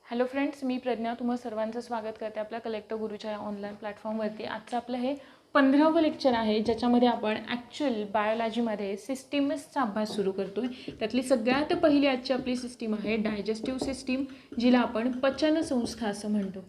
Hello friends, मी प्रज्ञा तुम्हा सर्वांचं स्वागत करते आपल्या कलेक्टर गुरुच्या या ऑनलाईन प्लॅटफॉर्मवरती। आजचं आपलं हे 15वं लेक्चर आहे, ज्याच्यामध्ये आपण ॲक्च्युअल बायोलॉजीमध्ये सिस्टीम्सचा अभ्यास सुरू करतो आहे। त्यातली सगळ्यात पहिली आजची आपली सिस्टीम आहे डायजेस्टिव्ह सिस्टीम, जिला आपण पचनसंस्था असं म्हणतो।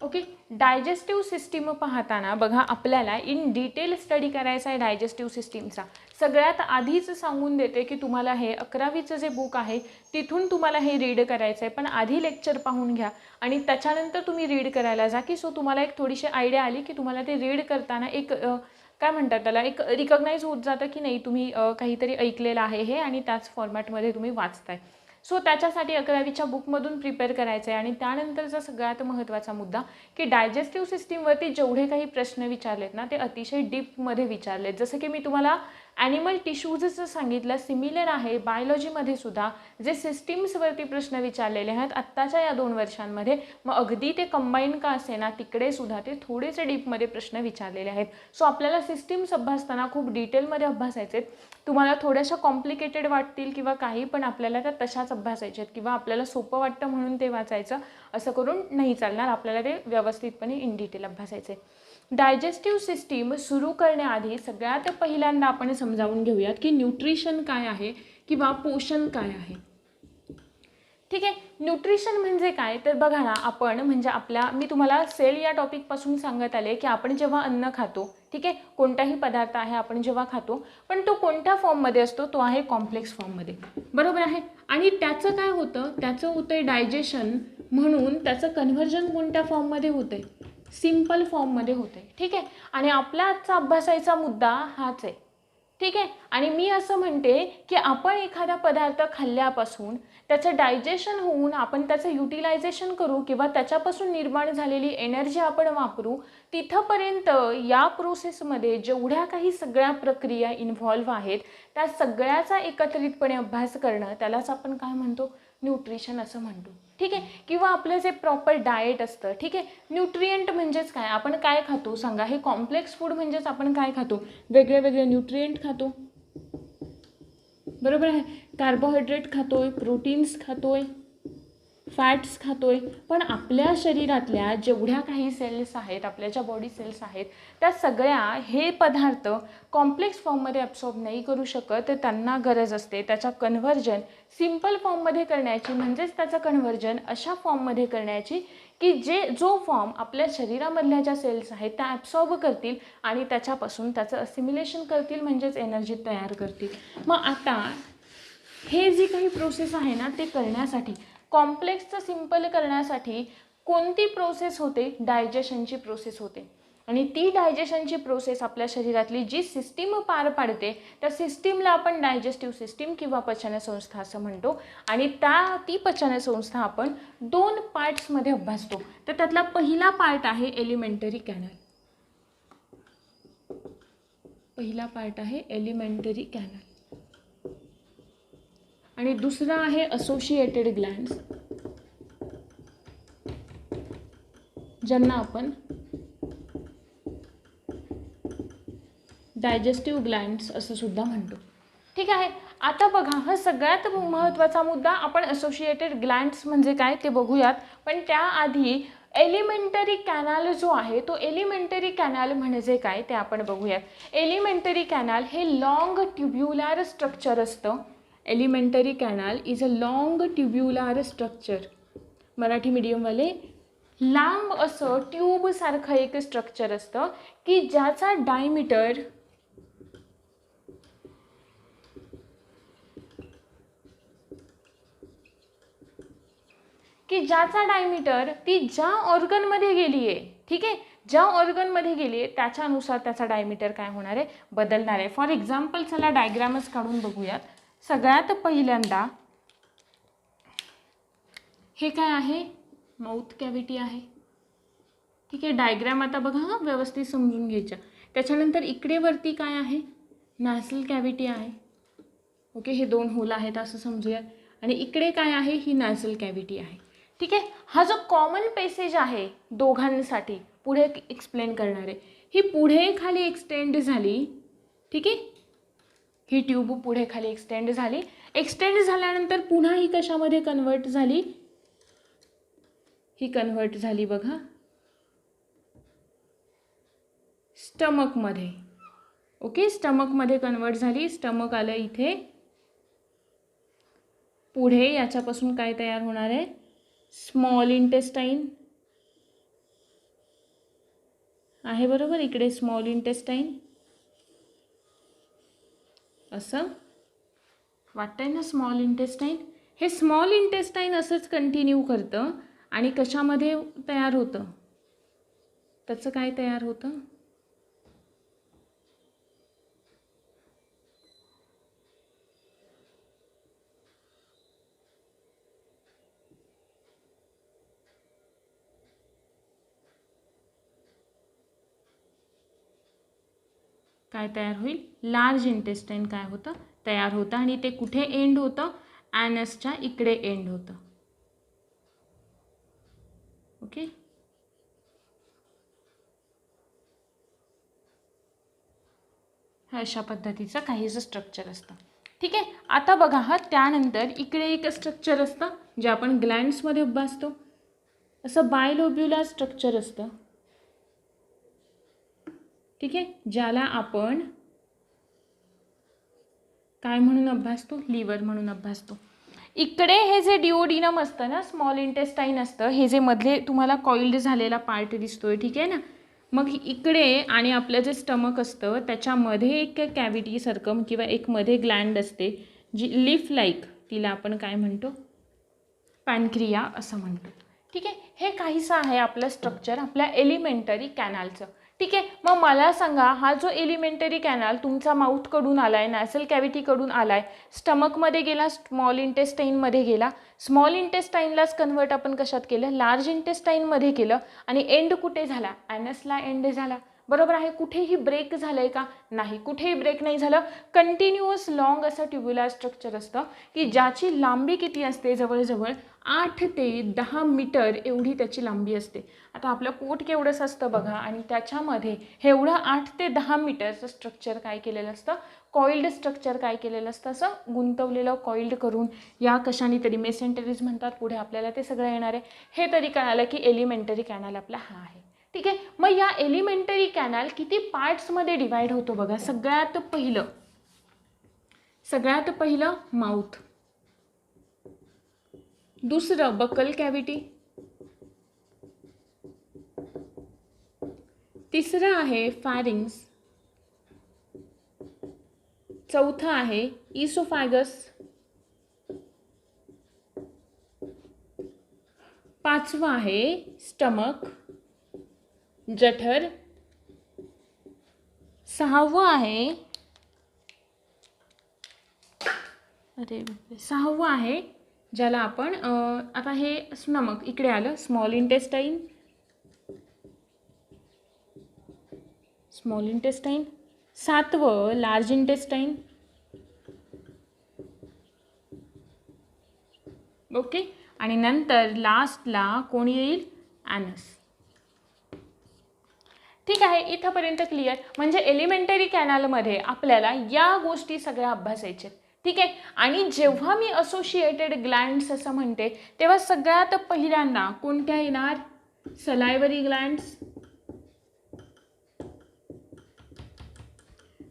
ओके, डायजेस्टिव्ह सिस्टीम पाहताना बघा, आपल्याला इन डिटेल स्टडी करायचा आहे डायजेस्टिव्ह सिस्टीमचा। सगळ्यात आधीच सांगून देते की तुम्हाला हे 11वीचं जे बुक आहे तिथून तुम्हाला हे रीड करायचं आहे, पण आधी लेक्चर पाहून घ्या आणि त्याच्यानंतर तुम्ही रीड करायला जा, की सो तुम्हाला एक थोडीशी आयडिया आली की तुम्हाला ते रीड करताना एक काय म्हणतात त्याला, एक रिकग्नाइज होत जातं की नाही तुम्ही काहीतरी ऐकलेलं आहे हे आणि त्याच फॉर्मॅटमध्ये तुम्ही वाचताय। सो त्याच्यासाठी 11वीच्या बुकमधून प्रिपेअर करायचं आहे। आणि त्यानंतरचा सगळ्यात महत्त्वाचा मुद्दा की डायजेस्टिव्ह सिस्टीमवरती जेवढे काही प्रश्न विचारलेत ना, ते अतिशय डीपमध्ये विचारलेत। जसं की मी तुम्हाला ॲनिमल टिश्यूजचं सांगितलं, सिमिलर आहे बायोलॉजीमध्ये सुद्धा जे सिस्टीम्सवरती प्रश्न विचारलेले आहेत आत्ताच्या या 2 वर्षांमध्ये, मग अगदी ते कंबाईन का असे ना, तिकडे सुद्धा ते थोडेसे डीपमध्ये प्रश्न विचारलेले आहेत। सो आपल्याला सिस्टीम्स अभ्यासताना खूप डिटेलमध्ये अभ्यासायचे। तुम्हाला थोड्याशा कॉम्प्लिकेटेड वाटतील किंवा काही, पण आपल्याला त्या तशाच अभ्यासायचे आहेत किंवा आपल्याला सोपं वाटतं म्हणून ते वाचायचं असं करून नाही चालणार, आपल्याला ते व्यवस्थितपणे इन डिटेल अभ्यासायचे। डायजेस्टिव्ह सिस्टीम सुरू करण्याआधी सगळ्यात पहिल्यांदा आपण समजावून घेऊयात की न्यूट्रिशन काय आहे किंवा पोषण काय आहे। ठीक आहे, न्यूट्रिशन म्हणजे काय तर बघा ना, आपण म्हणजे मी तुम्हाला सेल या टॉपिकपासून सांगत आले की आपण जेव्हा अन्न खातो, ठीक आहे, कोणताही पदार्थ आहे आपण जेव्हा खातो, पण तो कोणत्या फॉर्ममध्ये असतो, तो आहे कॉम्प्लेक्स फॉर्ममध्ये, बरोबर आहे। आणि त्याचं काय होतं, त्याचं होतंय डायजेशन, म्हणून त्याचं कन्व्हर्जन कोणत्या फॉर्ममध्ये होतंय, सिंपल फॉर्ममध्ये होते। ठीक आहे, आणि आपला आजचा अभ्यासाचा मुद्दा हाच आहे। ठीक आहे, आणि मी असं म्हणते की आपण एखादा पदार्थ खाल्ल्यापासून त्याचं डायजेशन होऊन आपण त्याचं युटिलायझेशन करू किंवा त्याच्यापासून निर्माण झालेली एनर्जी आपण वापरू, तिथंपर्यंत या प्रोसेसमध्ये जेवढ्या काही सगळ्या प्रक्रिया इन्व्हॉल्व्ह आहेत त्या सगळ्याचा एकत्रितपणे अभ्यास करणं, त्यालाच आपण काय म्हणतो, न्यूट्रिशन असं म्हणतो। ठीक आहे, किंवा आपलं जे प्रॉपर डाएट असतं, ठीक आहे, न्यूट्रिएंट म्हणजेच काय, आपण काय खातो सांगा, हे कॉम्प्लेक्स फूड म्हणजेच आपण काय खातो, वेगळे वेगळे न्यूट्रिएंट खातो, बरोबर आहे। कार्बोहायड्रेट खातोय, प्रोटीन्स खातोय, फॅट्स खातोय, पण आपल्या शरीरातल्या जेवढ्या काही सेल्स आहेत, आपल्या ज्या बॉडी सेल्स आहेत, त्या सगळ्या हे पदार्थ कॉम्प्लेक्स फॉर्ममध्ये ॲब्सॉर्ब नाही करू शकत, तर त्यांना गरज असते त्याचा कन्व्हर्जन सिंपल फॉर्ममध्ये करण्याची, म्हणजेच त्याचं कन्व्हर्जन अशा फॉर्ममध्ये करण्याची की जो फॉर्म आपल्या शरीरामधल्या ज्या सेल्स आहेत त्या ॲब्सॉर्ब करतील आणि त्याच्यापासून त्याचं असिम्युलेशन करतील, म्हणजेच एनर्जी तयार करतील। मग आता हे जी काही प्रोसेस आहे ना, ते करण्यासाठी कॉम्प्लेक्सचं सिंपल करण्यासाठी कोणती प्रोसेस होते, डायजेशनची प्रोसेस होते। आणि ती डायजेशनची प्रोसेस आपल्या शरीरातली जी सिस्टीम पार पाडते, त्या सिस्टीमला आपण डायजेस्टिव्ह सिस्टीम किंवा पचनसंस्था असं म्हणतो। आणि ती पचनसंस्था आपण 2 पार्ट्समध्ये अभ्यासतो। तर त्यातला पहिला पार्ट आहे एलिमेंटरी कॅनल, पहिला पार्ट आहे एलिमेंटरी कॅनल, आणि दुसरा आहे असोसिएटेड ग्लँड्स, ज्यांना आपण डायजेस्टिव्ह ग्लँड्स असं सुद्धा म्हणतो। ठीक आहे, आता बघा, हा सगळ्यात महत्त्वाचा मुद्दा, आपण असोसिएटेड ग्लँड्स म्हणजे काय ते बघूयात, पण त्याआधी एलिमेंटरी कॅनल जो आहे, तो एलिमेंटरी कॅनल म्हणजे काय ते आपण बघूयात। एलिमेंटरी कॅनल हे लॉंग ट्युब्युलर स्ट्रक्चर असतं। Alimentary canal is a long tubular structure, Marathi मीडियमवाले, लांब असं ट्यूबसारखं एक स्ट्रक्चर असतं की ज्याचा डायमीटर ती ज्या ऑर्गनमध्ये गेली आहे, ठीक आहे, ज्या ऑर्गनमध्ये गेली आहे त्याच्यानुसार त्याचा डायमीटर काय होणार आहे, बदलणार आहे। फॉर एक्झाम्पल चला डायग्रामच काढून बघूयात। सगळ्यात पहिल्यांदा हे काय आहे, माउथ कॅव्हिटी आहे। ठीक आहे, डायग्राम आता बघा, हा व्यवस्थित समजून घ्यायचा। त्याच्यानंतर इकडे वरती काय आहे, नॅसल कॅव्हिटी आहे। ओके, हे 2 होल आहेत असं समजूया। आणि इकडे काय आहे, ही नॅसल कॅव्हिटी आहे। ठीक आहे, हा जो कॉमन पॅसेज आहे दोघांसाठी, पुढे एक्सप्लेन करणार आहे, ही पुढे खाली एक्सटेंड झाली, ठीक आहे, ही ट्यूब पुढे खाली एक्सटेंड झाली. एक्सटेंड झाल्यानंतर पुन्हा ही कशामध्ये कन्वर्ट झाली? ही कन्वर्ट झाली बघा स्टमकमध्ये. ओके, स्टमकमध्ये कन्वर्ट झाली. स्टमक आलं इथे. पुढे याच्यापासून काय तयार होणार आहे? स्मॉल इंटेस्टाईन आहे बरोबर. इकडे स्मॉल इंटेस्टाईन असं वाटतंय ना, स्मॉल इंटेस्टाईन. हे स्मॉल इंटेस्टाईन असंच कंटिन्यू करतं आणि कशामध्ये तयार होतं? त्याचं काय तयार होतं? काय तयार होईल? लार्ज इंटेस्टाईन काय होतं? तयार होतं. आणि ते कुठे एंड होतं? ॲनसच्या इकडे एंड होतं. ओके, अशा पद्धतीचं काहीच स्ट्रक्चर असतं. ठीक आहे. आता बघा हा, त्यानंतर इकडे एक स्ट्रक्चर असतं जे आपण ग्लँड्समध्ये अभ्यासतो. असं बायलोब्युलर स्ट्रक्चर असतं. ठीक आहे, ज्याला आपण काय म्हणून अभ्यासतो? लिव्हर म्हणून अभ्यासतो. इकडे हे जे डिओडिनम असतं ना, स्मॉल इंटेस्टाईन असतं, हे जे मधले तुम्हाला कॉइल्ड झालेला पार्ट दिसतोय. ठीक आहे ना. मग इकडे आणि आपलं जे स्टमक असतं त्याच्यामध्ये एक कॅव्हिटी सर्कम किंवा एक मध्ये ग्लँड असते जी लीफ लाईक, तिला आपण काय म्हणतो? पॅनक्रिया असं म्हणतो. ठीक आहे, हे काहीसं आहे आपलं स्ट्रक्चर आपल्या एलिमेंटरी कॅनलचं. ठीक आहे, मग मला सांगा, हा जो एलिमेंटरी कॅनल तुमचा माउथकडून आला आहे, नॅसल कॅव्हिटीकडून आला आहे, स्टमकमध्ये गेला, स्मॉल इंटेस्टाईनमध्ये गेला, स्मॉल इंटेस्टाईनलाच कन्वर्ट आपण कशात केलं? लार्ज इंटेस्टाईनमध्ये केलं. आणि एंड कुठे झाला? ॲनसला एंड झाला. बरोबर आहे. कुठेही ब्रेक झालं आहे का? नाही, कुठेही ब्रेक नाही झालं. कंटिन्युअस लॉंग असं ट्युब्युलर स्ट्रक्चर असतं की ज्याची लांबी किती असते? जवळजवळ 8 ते 10 मीटर एवढी त्याची लांबी असते. आता आपलं पोट केवढंच असतं बघा, आणि त्याच्यामध्ये हे एवढं 8 ते 10 मीटरचं स्ट्रक्चर काय केलेलं असतं? कॉइल्ड स्ट्रक्चर काय केलेलं असतं? असं गुंतवलेलं कॉइल्ड करून, या कशाने तरी मेसेंटरीज म्हणतात, पुढे आपल्याला ते सगळं येणार आहे. हे तरी कळालं की एलिमेंटरी कॅनल आपला हा आहे. ठीक आहे, मग या एलिमेंटरी कॅनल किती पार्ट्समध्ये डिवाइड होतो बघा. सगळ्यात पहिलं माउथ, दुसरं बकल कॅव्हिटी, तिसरं आहे फॅरिंग्स, चौथं आहे इसोफॅगस, पाचवं आहे स्टमक, जठर, सहावं आहे ज्याला आपण आता हे स्टमक इकडे आलं, स्मॉल इंटेस्टाईन, सातवं लार्ज इंटेस्टाईन. ओके, आणि नंतर लास्टला कोण येईल? ॲनस. ठीक आहे, इथंपर्यंत क्लिअर. म्हणजे एलिमेंटरी कॅनलमध्ये आपल्याला या गोष्टी सगळ्या अभ्यासायच्या. ठीक आहे, आणि जेव्हा मी असोसिएटेड ग्लँड्स असं म्हणते तेव्हा सगळ्यात पहिल्यांदा कोणत्या येणार? सलायवरी ग्लँड्स,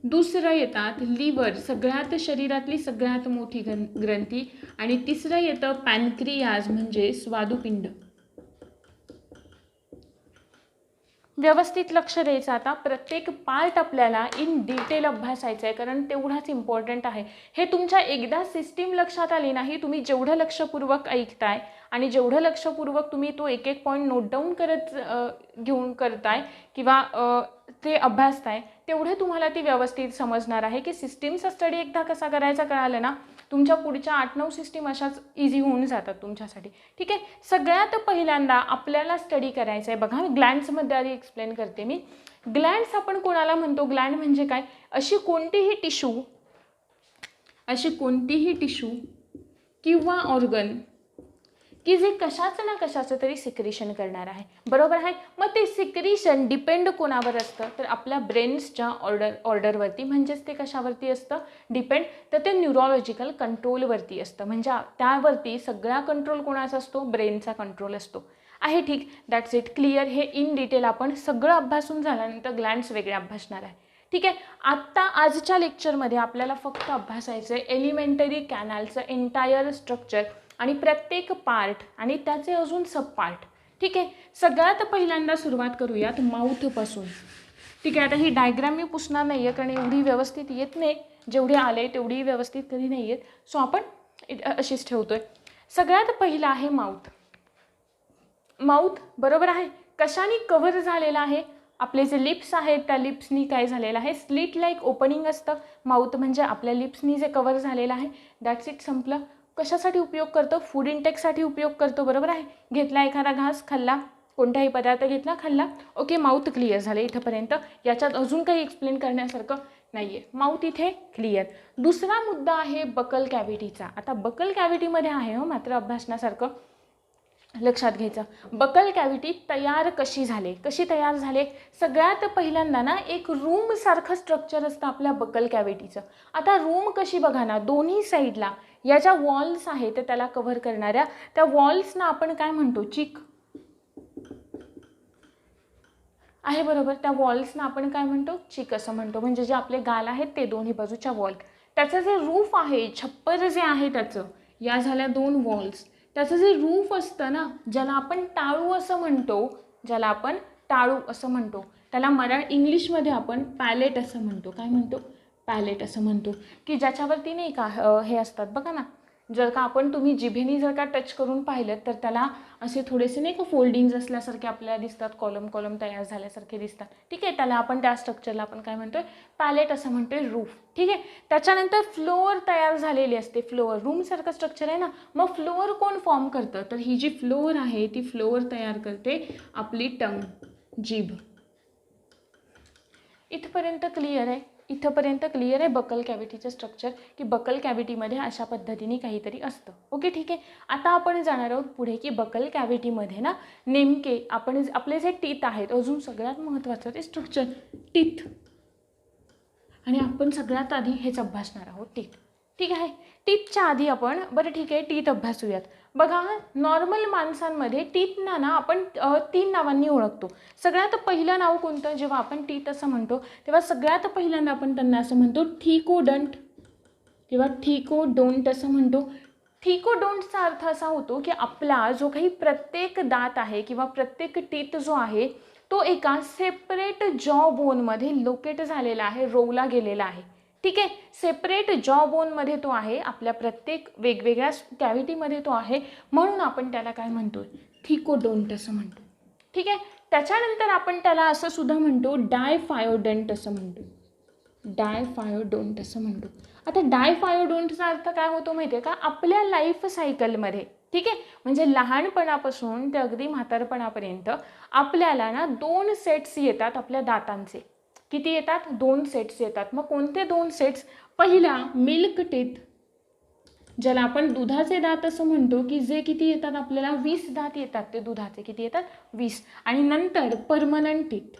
दुसरं येतात लिव्हर, सगळ्यात शरीरातली सगळ्यात मोठी ग्रंथी, आणि तिसरं येतं पॅनक्रियाज म्हणजे स्वादुपिंड. व्यवस्थित लक्ष द्यायचं. आता प्रत्येक पार्ट आपल्याला इन डिटेल अभ्यासायचं आहे, कारण तेवढाच इम्पॉर्टंट आहे. हे तुमच्या एकदा सिस्टीम लक्षात आली नाही, तुम्ही जेवढं लक्षपूर्वक ऐकताय आणि जेवढं लक्षपूर्वक तुम्ही तो एक एक पॉईंट नोट डाऊन घेऊन करताय किंवा ते अभ्यासताय, तेवढे तुम्हाला ती व्यवस्थित समजणार आहे की सिस्टीमचा स्टडी एकदा कसा करायचा कळालं ना, तुमच्या पुढच्या 8-9 सिस्टीम अशाच इझी होऊन जातात तुमच्यासाठी. ठीक आहे, सगळ्यात पहिल्यांदा आपल्याला स्टडी करायचं आहे बघा. ग्लँड्समध्ये आधी एक्सप्लेन करते मी. ग्लँड्स आपण कोणाला म्हणतो? ग्लँड म्हणजे काय? अशी कोणतीही टिश्यू किंवा ऑर्गन की जे कशाचं ना कशाचं तरी सिक्रेशन करणार आहे, बरोबर आहे. मग ते सिक्रेशन डिपेंड कोणावर असतं, तर आपल्या ब्रेन्सच्या ऑर्डरवरती, म्हणजेच ते कशावरती असतं डिपेंड, तर ते न्यूरोलॉजिकल कंट्रोलवरती असतं. म्हणजे त्यावरती सगळा कंट्रोल कोणाचा असतो, ब्रेनचा कंट्रोल असतो आहे. ठीक, दॅट्स इट, क्लिअर. हे इन डिटेल आपण सगळं अभ्यासून झाल्यानंतर ग्लँड्स वेगळे अभ्यासणार आहे. ठीक आहे, आत्ता आजच्या लेक्चरमध्ये आपल्याला फक्त अभ्यासायचं आहे एलिमेंटरी कॅनलचं एंटायर स्ट्रक्चर आणि प्रत्येक पार्ट आणि त्याचे अजून सब पार्ट. ठीक आहे, सगळ्यात पहिल्यांदा सुरुवात करूयात माउथपासून. ठीक आहे, आता ही डायग्राम मी पुसणार नाही आहे कारण एवढी व्यवस्थित येत नाही, जेवढी आले तेवढी व्यवस्थित कधी नाही येत, सो आपण अशीच ठेवतोय. सगळ्यात पहिला आहे माउथ. माउथ बरोबर आहे, कशाने कव्हर झालेला आहे, आपले जे लिप्स आहेत त्या लिप्सनी काय झालेलं आहे, स्लिट लाईक ओपनिंग असतं माउथ, म्हणजे आपल्या लिप्सनी जे कव्हर झालेलं आहे. दॅट्स इट, संपलं. कशासाठी उपयोग करतो, फूड इंटेकसाठी उपयोग करतो, बरोबर आहे. घेतला एखादा घास खाल्ला, कोणताही पदार्थ घेतला खाल्ला, ओके, माउथ क्लिअर झाले इथंपर्यंत. याच्यात अजून काही एक्सप्लेन करण्यासारखं नाही आहे, माउथ इथे क्लिअर. दुसरा मुद्दा आहे बकल कॅव्हिटीचा. आता बकल कॅव्हिटीमध्ये आहे मात्र अभ्यासण्यासारखं, लक्षात घ्यायचं. बकल कॅव्हिटी तयार कशी तयार झाले, सगळ्यात पहिल्यांदा ना एक रूम सारखं स्ट्रक्चर असतं आपल्या बकल कॅव्हिटीचं. आता रूम कशी बघा ना, दोन्ही साईडला या ज्या वॉल्स आहेत ते त्याला कव्हर करणाऱ्या त्या वॉल्सना आपण काय म्हणतो, चिक आहे, बरोबर. त्या वॉल्सना आपण काय म्हणतो, चिक असं म्हणतो. म्हणजे जे आपले गाल आहेत ते दोन्ही बाजूच्या वॉल, त्याचं जे रूफ आहे, छप्पर जे आहे त्याचं, या झाल्या दोन वॉल्स, त्याचं जे रूफ असतं ना, ज्याला आपण टाळू असं म्हणतो, त्याला इंग्लिशमध्ये आपण पॅलेट असं म्हणतो. काय म्हणतो, पॅलेट असं म्हणतो, की ज्याच्यावरती नाही का हे असतात बघा ना, जर का तुम्ही जिभेनी जर का टच करून पाहिलं तर त्याला असे थोडेसे नाही का फोल्डिंग्स असल्यासारखे आपल्याला दिसतात, कॉलम तयार झाल्यासारखे दिसतात. ठीक आहे, त्याला आपण त्या स्ट्रक्चरला आपण काय म्हणतोय, पॅलेट असं म्हणतोय, रूफ. ठीक आहे, त्याच्यानंतर फ्लोअर तयार झालेली असते. फ्लोअर रूमसारखं स्ट्रक्चर आहे ना, मग फ्लोअर कोण फॉर्म करतं, तर ही जी फ्लोअर आहे ती फ्लोअर तयार करते आपली टंग, जीभ. इथपर्यंत क्लिअर आहे. बकल कॅव्हिटीचं स्ट्रक्चर, की बकल कॅव्हिटीमध्ये अशा पद्धतीने काहीतरी असतं. ओके, ठीक आहे. आता आपण जाणार आहोत पुढे, की बकल कॅव्हिटीमध्ये ना नेमके आपले जे टीथ आहेत, अजून सगळ्यात महत्त्वाचं ते स्ट्रक्चर, टीथ. आणि आपण सगळ्यात आधी हेच अभ्यासणार आहोत, टीथ. ठीक आहे, टीथच्या आधी आपण ठीक आहे टीथ अभ्यासूयात. बघा, नॉर्मल माणसांमध्ये टीथना ना आपण 3 नावांनी ओळखतो. सगळ्यात पहिलं नाव कोणतं, जेव्हा आपण टीथ असं म्हणतो तेव्हा सगळ्यात पहिल्यांदा आपण त्यांना असं म्हणतो थिकोडंट किंवा थिकोडोंट असं म्हणतो. थिकोडोंटचा अर्थ असा होतो की आपला जो काही प्रत्येक दात आहे किंवा प्रत्येक टीथ जो आहे तो एका सेपरेट जॉ बोनमध्ये लोकेट झालेला आहे, रोवला गेलेला आहे. ठीक आहे, सेपरेट जॉ बोनमध्ये तो आहे, आपल्या प्रत्येक वेगवेगळ्या कॅव्हिटीमध्ये तो आहे, म्हणून आपण त्याला काय म्हणतो, थिकोडोंट असं म्हणतो. ठीक आहे, त्याच्यानंतर आपण त्याला असं सुद्धा म्हणतो डायफायोडंट असं म्हणतो. आता डायफायोडोंटचा अर्थ काय होतो माहिती आहे का, आपल्या लाईफ सायकलमध्ये, ठीक आहे, म्हणजे लहानपणापासून ते अगदी म्हातारपणापर्यंत आपल्याला ना 2 सेट्स येतात आपल्या दातांचे. किती येतात, 2 सेट्स येतात. मग कोणते 2 सेट्स, पहिला मिल्क टीथ, ज्याला आपण दुधाचे दात असं म्हणतो, की जे किती येतात आपल्याला 20 दात येतात, ते दुधाचे किती येतात 20. आणि नंतर परमनंट टीथ,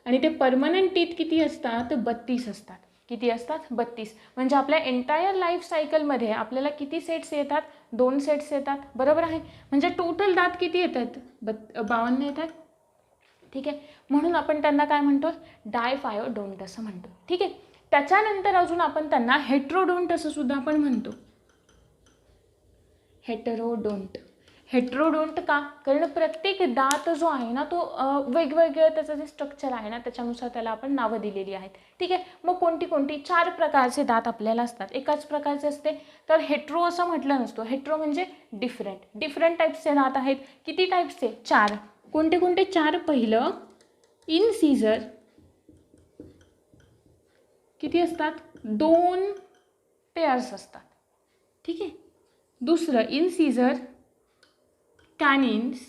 आणि ते परमनंट टीथ किती असतात, 32 असतात. किती असतात, 32. म्हणजे आपल्या एंटायर लाईफ सायकलमध्ये आपल्याला किती सेट्स येतात, 2 सेट्स येतात, बरोबर आहे. म्हणजे टोटल दात किती येतात, 52 येतात. ठीक आहे, म्हणून आपण त्यांना काय म्हणतो, डायफायोडोंट असं म्हणतो. ठीक आहे, त्याच्यानंतर अजून आपण त्यांना हेट्रोडोंट असं सुद्धा आपण म्हणतो. हेट्रोडोंट का, कारण प्रत्येक दात जो आहे ना तो वेगवेगळं त्याचं जे स्ट्रक्चर आहे ना त्याच्यानुसार त्याला आपण नावं दिलेली आहेत. ठीक आहे, मग कोणती 4 प्रकारचे दात आपल्याला असतात, एकाच प्रकारचे असते तर हेट्रो असं म्हटलं नसतो. हेट्रो म्हणजे डिफरंट टाईप्सचे दात आहेत. किती टाईप्सचे, 4. कोणते 4, पहिलं इनसिजर, किती असतात, 2 पेअर्स असतात. ठीक आहे, दुसरं इनसिजर कॅनिन्स,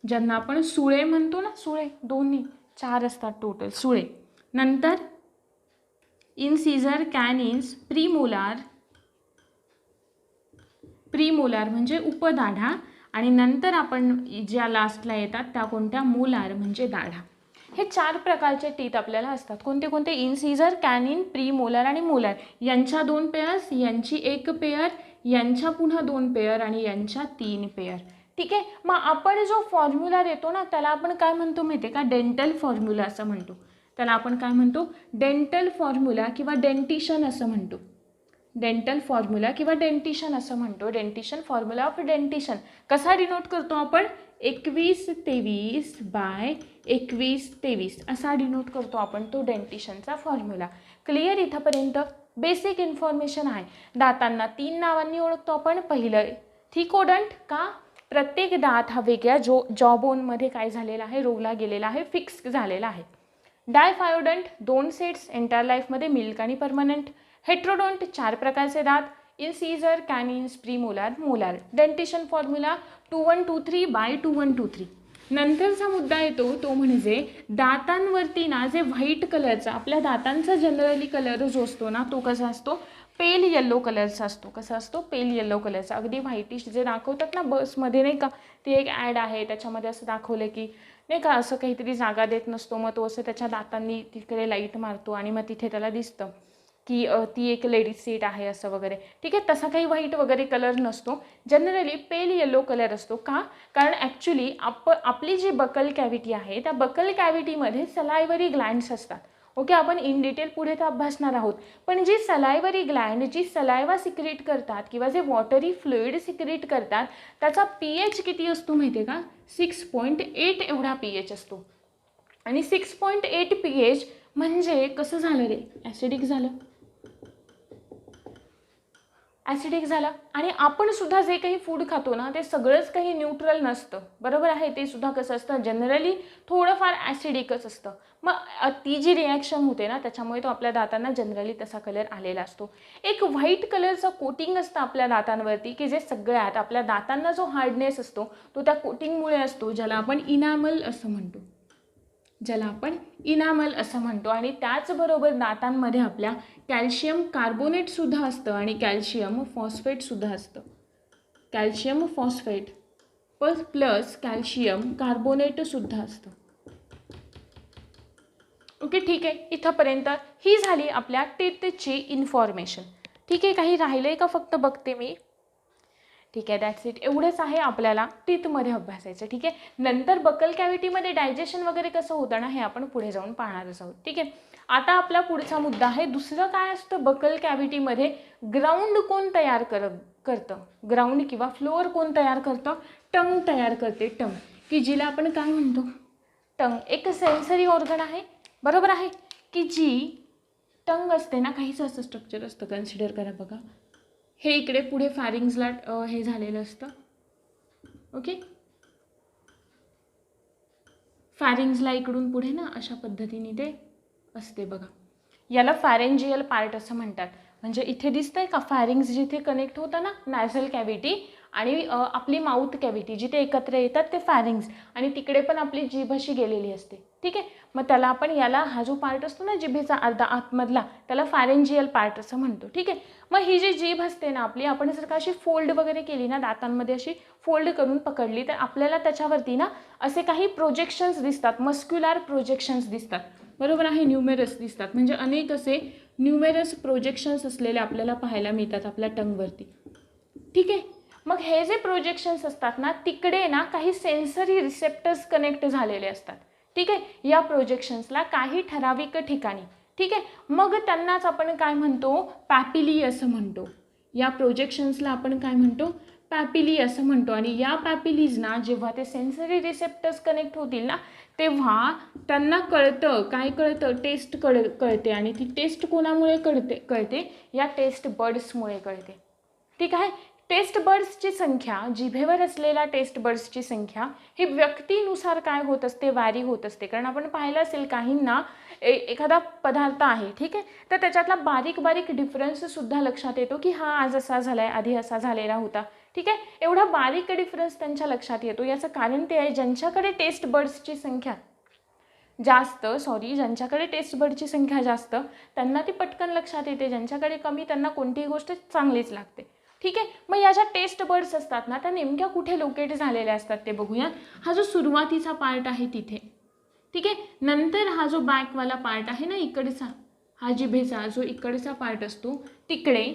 ज्यांना आपण सुळे म्हणतो ना, सुळे, दोन्ही 4 असतात टोटल सुळे. नंतर इनसिजर कॅनिन्स प्रीमोलार प्रीमोलार म्हणजे उपदाढा, आणि नंतर आपण ज्या लास्टला येतात त्या कोणत्या, मोलार म्हणजे दाढा. हे 4 प्रकारचे टीथ आपल्याला असतात. कोणते कोणते, इनसिजर, कॅनिन, प्रीमोलार आणि मोलार. यांच्या 2 पेअर्स, यांची 1 पेअर, यांच्या पुन्हा 2 पेअर आणि यांच्या 3 पेअर. ठीक आहे. मग आपण जो फॉर्म्युला देतो ना त्याला आपण काय म्हणतो माहिती आहे का, डेंटल फॉर्म्युला असं म्हणतो. त्याला आपण काय म्हणतो, डेंटल फॉर्म्युला किंवा डेंटिशन असं म्हणतो. डेंटल फॉर्म्युला किंवा डेंटिशन असं म्हणतो. डेंटिशन, फॉर्म्युला ऑफ डेंटिशन कसा डिनोट करतो आपण, 2123/2123 असा डिनोट करतो आपण तो डेंटिशनचा फॉर्म्युला. क्लिअर इथंपर्यंत बेसिक इन्फॉर्मेशन आहे. दातांना 3 नावांनी ओळखतो आपण. पहिलं थिकोडंट, का, प्रत्येक दात हा वेगळ्या जॉबोनमध्ये काय झालेला आहे, रोवला गेलेला आहे, फिक्स झालेला आहे. डायफायोडंट 2 सेट्स एंटायर लाईफमध्ये, मिल्क आणि परमनंट. हेट्रोडोंट 4 प्रकारचे दात, incisor, canines, premolar, molar. Dentition formula 2123/2123. नंतरचा मुद्दा येतो तो म्हणजे दातांवरती ना जे व्हाईट कलरचा, आपल्या दातांचा जनरली कलर जो असतो ना तो कसा असतो, पेल येल्लो कलरचा असतो. कसा असतो, पेल येल्लो कलरचा. अगदी व्हाईटिश जे दाखवतात ना बसमध्ये नाही का, ती एक ॲड आहे त्याच्यामध्ये असं दाखवलं की नाही का, असं काहीतरी जागा देत नसतो, मग तो असं त्याच्या दातांनी तिकडे लाईट मारतो आणि मग तिथे त्याला दिसतं की ती एक लेडीज सीट आहे असं वगैरे. ठीक आहे. तसा काही व्हाईट वगैरे कलर नसतो. जनरली पेल येलो कलर असतो. का, कारण ॲक्च्युली आपली जी बकल कॅव्हिटी आहे त्या बकल कॅव्हिटीमध्ये सलायवरी ग्लँड्स असतात. ओके, आपण इन डिटेल पुढे तर अभ्यासणार आहोत. पण जी सलायवरी ग्लँड जी सलायवा सिक्रेट करतात किंवा जे वॉटरी फ्लुइड सिक्रेट करतात त्याचा pH किती असतो माहिती आहे का, 6.8 एवढा pH असतो. आणि 6.8 pH म्हणजे कसं झालं रे, ॲसिडिक झालं. ॲसिडिक झालं. आणि आपण सुद्धा जे काही फूड खातो ना ते सगळंच काही न्यूट्रल नसतं, बरोबर आहे. ते सुद्धा कसं असतं, जनरली थोडंफार ॲसिडिकच असतं. मग ती जी रिॲक्शन होते ना त्याच्यामुळे तो आपल्या दातांना जनरली तसा कलर आलेला असतो. एक व्हाईट कलरचं कोटिंग असतं आपल्या दातांवरती की जे सगळ्यात आपल्या दातांना जो हार्डनेस असतो तो त्या कोटिंगमुळे असतो, ज्याला आपण इनामल असं म्हणतो. आणि त्याचबरोबर दातांमध्ये आपल्या कॅल्शियम कार्बोनेटसुद्धा असतं आणि कॅल्शियम फॉस्फेटसुद्धा असतं. कॅल्शियम फॉस्फेट प्लस कॅल्शियम कार्बोनेटसुद्धा असतं. ओके, ठीक आहे. इथंपर्यंत ही झाली आपल्या टीथची इन्फॉर्मेशन. ठीक आहे. काही राहिलं आहे का, फक्त बघते मी. ठीक आहे, दॅट्स इट. एवढंच आहे आपल्याला टीथमध्ये अभ्यासायचं. ठीक आहे. नंतर बकल कॅव्हिटीमध्ये डायजेशन वगैरे कसं होतं ना हे आपण पुढे जाऊन पाहणारच आहोत. ठीक आहे. आता आपला पुढचा मुद्दा आहे दुसरं काय असतं बकल कॅव्हिटीमध्ये, ग्राउंड कोण तयार करतं, ग्राउंड किंवा फ्लोअर कोण तयार करतं, टंग तयार करते. टंग, की जिला आपण काय म्हणतो, टंग एक सेन्सरी ऑर्गन आहे, बरोबर आहे, की जी टंग असते ना, काहीच असं स्ट्रक्चर असतं, कन्सिडर करा बघा. हे इकडे पुढे फॅरिंग्सला हे झालेलं असतं. ओके, फॅरिंग्सला इकडून पुढे ना अशा पद्धतीने ते असते बघा. याला फॅरेंजियल पार्ट असं म्हणतात. म्हणजे इथे दिसतंय का फॅरिंग्स जिथे कनेक्ट होतं ना नॅझल कॅव्हिटी आणि आपली माउथ कॅव्हिटी जिथे एकत्र येतात ते फॅरिंग्स, आणि तिकडे पण आपली जीभ अशी गेलेली असते. ठीक आहे. मग त्याला आपण याला हा जो पार्ट असतो ना जिभेचा अर्धा आतमधला त्याला फॅरेंजियल पार्ट असं म्हणतो. ठीक आहे. मग ही जी जीभ असते ना आपली, आपण जर का अशी फोल्ड वगैरे केली ना दातांमध्ये अशी फोल्ड करून पकडली तर आपल्याला त्याच्यावरती ना असे काही प्रोजेक्शन्स दिसतात, मस्क्युलर प्रोजेक्शन्स दिसतात, बरोबर आहे, न्यूमेरस दिसतात. म्हणजे अनेक असे न्यूमेरस प्रोजेक्शन्स असलेले आपल्याला पाहायला मिळतात आपल्या टंगवरती. ठीक आहे. मग हे जे प्रोजेक्शन्स असतात ना तिकडे ना काही सेन्सरी रिसेप्टर्स कनेक्ट झालेले असतात. ठीक आहे. या प्रोजेक्शन्सला काही ठराविक ठिकाणी. ठीक आहे. मग त्यांनाच आपण काय म्हणतो, पॅपिली असं म्हणतो. या प्रोजेक्शन्सला आपण काय म्हणतो, पॅपिली असं म्हणतो. आणि या पॅपिलीजना जेव्हा ते सेन्सरी रिसेप्टर्स कनेक्ट होतील ना तेव्हा त्यांना कळतं, काय कळतं, टेस्ट कळते. आणि ती टेस्ट कोणामुळे कळते, या टेस्ट बर्ड्समुळे कळते. ठीक आहे. टेस्ट बर्ड्सची संख्या, जिभेवर असलेल्या टेस्ट बर्ड्सची संख्या ही व्यक्तीनुसार काय होत असते, वॅरी होत असते. कारण आपण पाहिलं असेल काहींना एखादा पदार्थ आहे, ठीक आहे, तर त्याच्यातला बारीक बारीक डिफरन्ससुद्धा लक्षात येतो की हा आज असा झाला आहे, आधी असा झालेला होता. ठीक आहे. एवढा बारीक डिफरन्स त्यांच्या लक्षात येतो. याचं कारण ते आहे ज्यांच्याकडे टेस्ट बर्ड्सची संख्या ज्यांच्याकडे टेस्ट बर्डची संख्या जास्त त्यांना ती पटकन लक्षात येते, ज्यांच्याकडे कमी त्यांना कोणतीही गोष्ट चांगलीच लागते. ठीक आहे. मग या ज्या टेस्ट बर्ड्स असतात ना त्या नेमक्या कुठे लोकेट झालेल्या असतात ते बघूया. हा जो सुरुवातीचा पार्ट आहे तिथे, ठीक आहे. नंतर हा जो बॅकवाला पार्ट आहे ना इकडचा, हा जिभेचा जो इकडचा पार्ट असतो तिकडे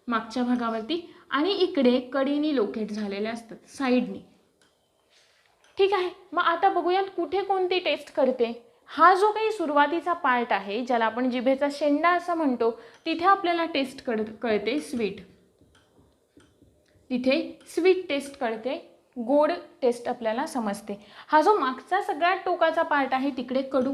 मागच्या भागावरती, आणि इकडे कडेनी लोकेट झालेले असतात साईडनी, ठीक आहे. मग आता बघूयात कुठे कोणती टेस्ट करते. हा जो काही सुरुवातीचा पार्ट आहे ज्याला आपण जिभेचा शेंडा असं म्हणतो, तिथे आपल्याला टेस्ट कळते स्वीट, तिथे स्वीट टेस्ट कळते, गोड टेस्ट आपल्याला समजते. हा जो मागचा सगळ्यात टोकाचा पार्ट आहे तिकडे कडू,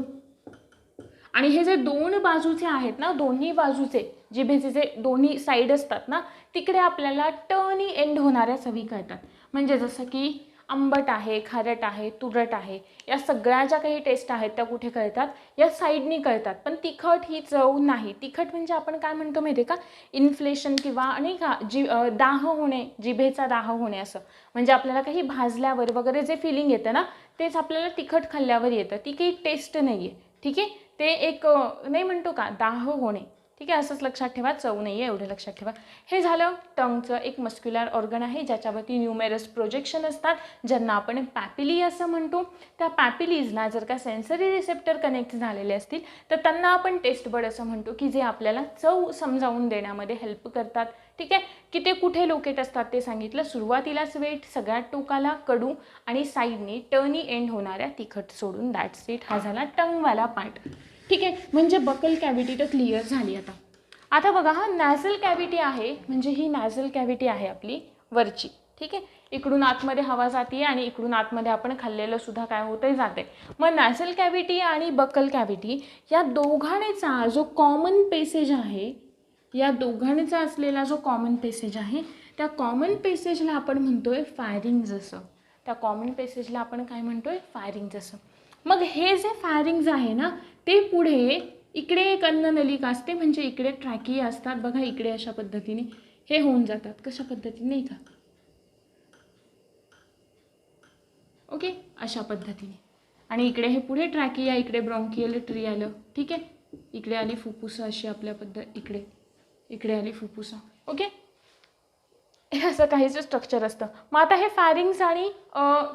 आणि हे जे दोन बाजूचे आहेत ना, दोन्ही बाजूचे जिभेचे जे दोन्ही साईड असतात ना तिकडे आपल्याला टर्नी एंड होणाऱ्या चवी कळतात. म्हणजे जसं की आंबट आहे, खारट आहे, तुरट आहे, या सगळ्या ज्या काही टेस्ट आहेत त्या कुठे कळतात, या साईडनी कळतात. पण तिखट ही चव नाही. तिखट म्हणजे आपण काय म्हणतो माहिती आहे का, इन्फ्लेशन किंवा नाही का दाह होणे, जिभेचा दाह होणे असं. म्हणजे आपल्याला काही भाजल्यावर वगैरे जे फिलिंग येतं ना तेच आपल्याला तिखट खाल्ल्यावर येतं. ती काही टेस्ट नाही आहे, ठीक आहे. ते एक नाही म्हणतो का दाह होणे, ठीक आहे. असंच लक्षात ठेवा, चव नाही आहे एवढं लक्षात ठेवा. हे झालं टंगचं एक मस्क्युलर ऑर्गन आहे ज्याच्यावरती न्यूमेरस प्रोजेक्शन असतात ज्यांना आपण पॅपिली असं म्हणतो. त्या पॅपिलीजना जर का सेन्सरी रिसेप्टर कनेक्ट झालेले असतील तर त्यांना आपण टेस्ट बड असं म्हणतो, की जे आपल्याला चव समजावून देण्यामध्ये हेल्प करतात, ठीक आहे. की ते कुठे लोकेट असतात ते सांगितलं. सुरुवातीला स्वीट, सगळ्यात टोकाला कडू, आणि साईडनी टर्नी एंड होणाऱ्या तिखट सोडून. That's it. हा झाला टंगवाला पार्ट, ठीक आहे. म्हणजे बकल कॅव्हिटी तर क्लिअर झाली. आता बघा, हा नॅझल कॅव्हिटी आहे, म्हणजे ही नॅझल कॅव्हिटी आहे आपली वरची, ठीक आहे. इकडून आतमध्ये हवा जाते आणि इकडून आतमध्ये आपण खाल्लेलं सुद्धा काय होतंय जाते. मग नॅझल कॅव्हिटी आणि बकल कॅव्हिटी या दोघांचा जो कॉमन पेसेज आहे, या दोघांचा असलेला जो कॉमन पेसेज आहे त्या कॉमन पेसेजला आपण म्हणतोय फायरिंग्ज असं. त्या कॉमन पेसेजला आपण काय म्हणतोय, फायरिंग्ज असं. मग हे जे फायरिंग्ज आहे ना ते पुढे इकडे एक अन्ननलिका असते, म्हणजे इकडे ट्रॅकिया असतात बघा, इकडे अशा पद्धतीने हे होऊन जातात. कशा पद्धतीने, नाही का, ओके, अशा पद्धतीने. आणि इकडे हे पुढे ट्रॅकिया, इकडे ब्रॉन्कियल ट्री आलं, ठीक आहे. इकडे आली फुफ्फुसं अशी आपल्या इकडे आली फुफ्फुसं, ओके. हे असं काहीच स्ट्रक्चर असतं. मग आता हे फायरिंग्स आणि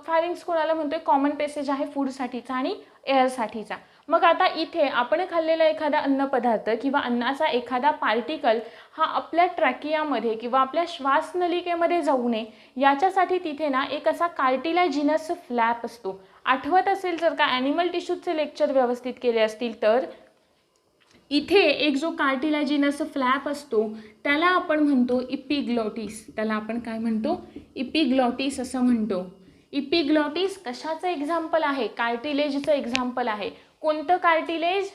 फायरिंग्स कोणाला म्हणतोय, कॉमन पेसेज आहे फूडसाठीचा आणि एअरसाठीचा. मग आता इथे आपण खाल्लेला एखादा अन्नपदार्थ किंवा अन्नाचा एखादा पार्टिकल हा आपल्या ट्रॅकियामध्ये किंवा आपल्या श्वासनलिकेमध्ये जाऊ नये याच्यासाठी तिथे ना एक असा कार्टिलॅजिनस फ्लॅप असतो. आठवत असेल जर का ॲनिमल टिश्यूजचे लेक्चर व्यवस्थित केले असतील तर इथे एक जो कार्टिलॅजिनस फ्लॅप असतो त्याला आपण म्हणतो इपिग्लॉटिस. त्याला आपण काय म्हणतो, इपिग्लॉटिस असं म्हणतो. इपिग्लॉटिस कशाचं एक्झाम्पल आहे, कार्टिलेजचं एक्झाम्पल आहे. कोणतं कार्टिलेज,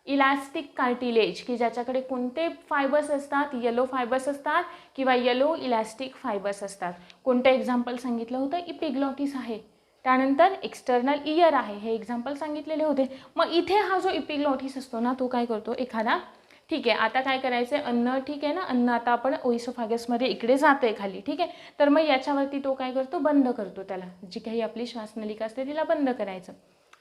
इलास्टिक कार्टिलेज, की ज्याच्याकडे कोणते फायबर्स असतात, येलो फायबर्स असतात किंवा येलो इलास्टिक फायबर्स असतात. कोणतं एक्झाम्पल सांगितलं होतं, इपिग्लॉटिस आहे. त्यानंतर एक्सटर्नल इयर आहे, हे एक्झाम्पल सांगितलेले होते. मग इथे हा जो इपिग्लॉटिस असतो ना तो काय करतो, एखादा, ठीक आहे. आता काय करायचं, अन्न, ठीक आहे ना, अन्न आता आपण ओइसोफॅगसमध्ये इकडे जाते खाली, ठीक आहे. तर मग याच्यावरती तो काय करतो, बंद करतो. त्याला जी काही आपली श्वासनलिका असते तिला बंद करायचं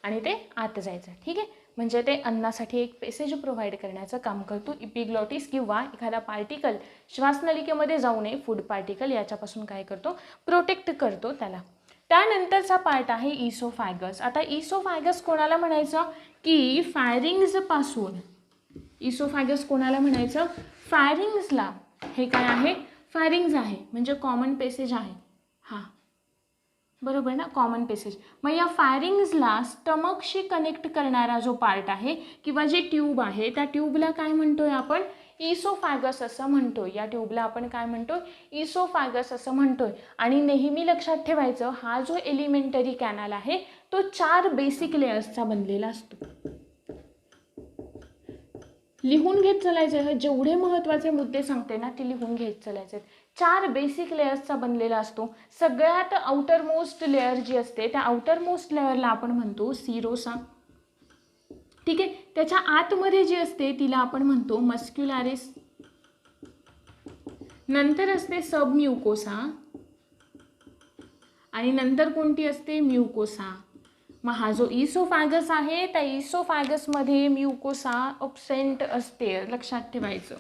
आणि ते आत जायचं, ठीक आहे. म्हणजे ते अन्नासाठी एक पेसेज प्रोव्हाइड करण्याचं काम करतो इपिग्लॉटिस, किंवा एखादा पार्टिकल श्वासनलिकेमध्ये जाऊ नये, फूड पार्टिकल, याच्यापासून काय करतो, प्रोटेक्ट करतो त्याला. त्यानंतरचा पार्ट आहे इसोफॅगस. आता इसोफॅगस कोणाला म्हणायचं, की फायरिंग्जपासून, इसोफॅगस कोणाला म्हणायचं, फायरिंग्जला. हे काय आहे, फायरिंग्ज आहे, म्हणजे कॉमन पेसेज आहे हा, बरोबर ना, कॉमन पेसेज. मग या फायरिंग्जला स्टमकशी कनेक्ट करणारा जो पार्ट आहे किंवा जे ट्यूब आहे त्या ट्यूबला काय म्हणतोय आपण, इसोफॅगस असं म्हणतोय. या ट्यूबला आपण काय म्हणतोय, इसोफॅगस असं म्हणतोय. आणि नेहमी लक्षात ठेवायचं, हा जो एलिमेंटरी कॅनल आहे तो 4 बेसिक लेयर्सचा बनलेला असतो. लिहून घेत चालायचं, जेवढे महत्त्वाचे मुद्दे सांगते ना ते लिहून घेत चालायचे. 4 बेसिक लेयर्सचा बनलेला असतो. सगळ्यात आउटर मोस्ट लेयर जी असते त्या आउटर मोस्ट लेयरला आपण म्हणतो सिरोसा, ठीक आहे. त्याच्या आतमध्ये जी असते तिला आपण म्हणतो मस्क्युलारिस. नंतर असते सबम्युकोसा आणि नंतर कोणती असते, म्युकोसा. मग हा जो इसोफॅगस आहे त्या इसोफॅगसमध्ये म्युकोसा अब्सेंट असते, लक्षात ठेवायचं.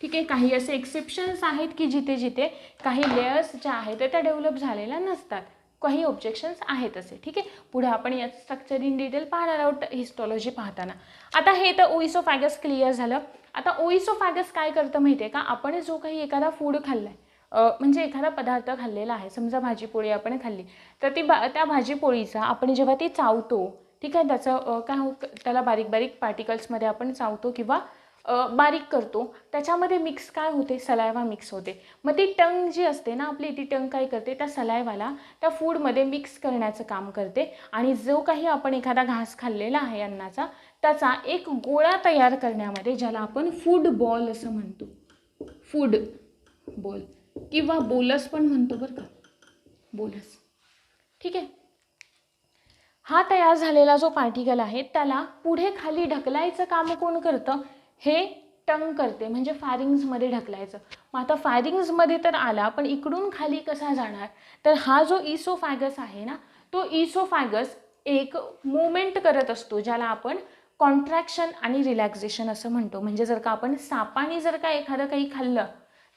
ठीक आहे. काही असे एक्सेप्शन्स आहेत की जिथे जिथे काही लेयर्स ज्या आहेत त्या डेव्हलप झालेल्या नसतात, काही ऑब्जेक्शन्स आहेत असे. ठीक आहे. पुढे आपण याचं स्ट्रक्चर इन डिटेल पाहणार आहोत हिस्टॉलॉजी पाहताना. आता हे तर ओइसोफॅगस क्लिअर झालं. आता ओइसोफॅगस काय करतं माहिती आहे का, आपण जो काही एखादा फूड खाल्ला आहे, म्हणजे एखादा पदार्थ खाल्लेला आहे, समजा भाजीपोळी आपण खाल्ली, तर त्या भाजीपोळीचा आपण जेव्हा ती चावतो, ठीक आहे, त्याचं त्याला बारीक बारीक पार्टिकल्समध्ये आपण चावतो किंवा बारीक करतो, त्याच्यामध्ये मिक्स काय होते, सलायवा मिक्स होते. मग ती टंग जी असते ना आपली, ती टंग काय करते, त्या सलायवाला त्या फूडमध्ये मिक्स करण्याचं काम करते आणि जो काही आपण एखादा घास खाल्लेला आहे अन्नाचा, त्याचा एक गोळा तयार करण्यामध्ये, ज्याला आपण फूड बॉल असं म्हणतो, फूड बॉल किंवा बोलस पण म्हणतो बरं का, बोलस. ठीक आहे. हा तयार झालेला जो पार्टिकल आहे त्याला पुढे खाली ढकलायचं काम कोण करतं, हे टंग करते, म्हणजे फॅरिंग्समध्ये ढकलायचं. मग आता फॅरिंग्समध्ये तर आला, पण इकडून खाली कसा जाणार, तर हा जो इसोफॅगस आहे ना, तो इसोफॅगस एक मुवमेंट करत असतो, ज्याला आपण कॉन्ट्रॅक्शन आणि रिलॅक्झेशन असं म्हणतो. म्हणजे जर का आपण सापाने जर का एखादं काही खाल्लं,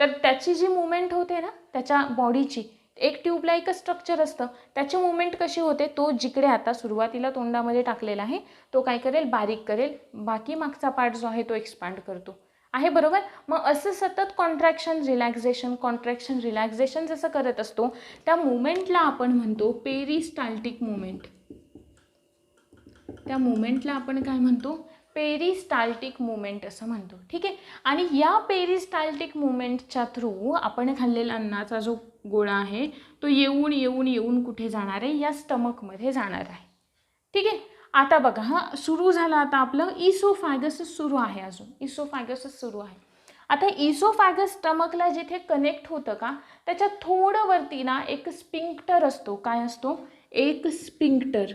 तर त्याची जी मुवमेंट होते ना त्याच्या बॉडीची, एक ट्यूबलाईक स्ट्रक्चर असतं, त्याची मुवमेंट कशी होते, तो जिकडे आता सुरुवातीला तोंडामध्ये टाकलेला आहे तो काय करेल, बारीक करेल, बाकी मागचा पार्ट जो आहे तो एक्सपांड करतो आहे, बरोबर. मग असं सतत कॉन्ट्रॅक्शन रिलॅक्झेशन जसं करत असतो, त्या मुवमेंटला आपण म्हणतो पेरिस्टाल्टिक मुवमेंट. त्या मुवमेंटला आपण काय म्हणतो, पेरिस्टाल्टिक मुवमेंट असं म्हणतो. ठीक आहे. आणि या पेरिस्टाल्टिक मुवमेंटच्या थ्रू आपण खाल्लेला अन्नाचा जो गोळा आहे तो येऊन येऊन येऊन कुठे जाणार आहे, या स्टमकमध्ये जाणार आहे. ठीक आहे. आता बघा, हा सुरू झालं, आता आपलं इसोफॅगसच सुरू आहे, अजून इसोफॅगसच सुरू आहे. आता इसोफॅगस स्टमकला जिथे कनेक्ट होतं का, त्याच्या थोडं वरती ना एक स्पिंक्टर असतो. काय असतो, एक स्पिंक्टर.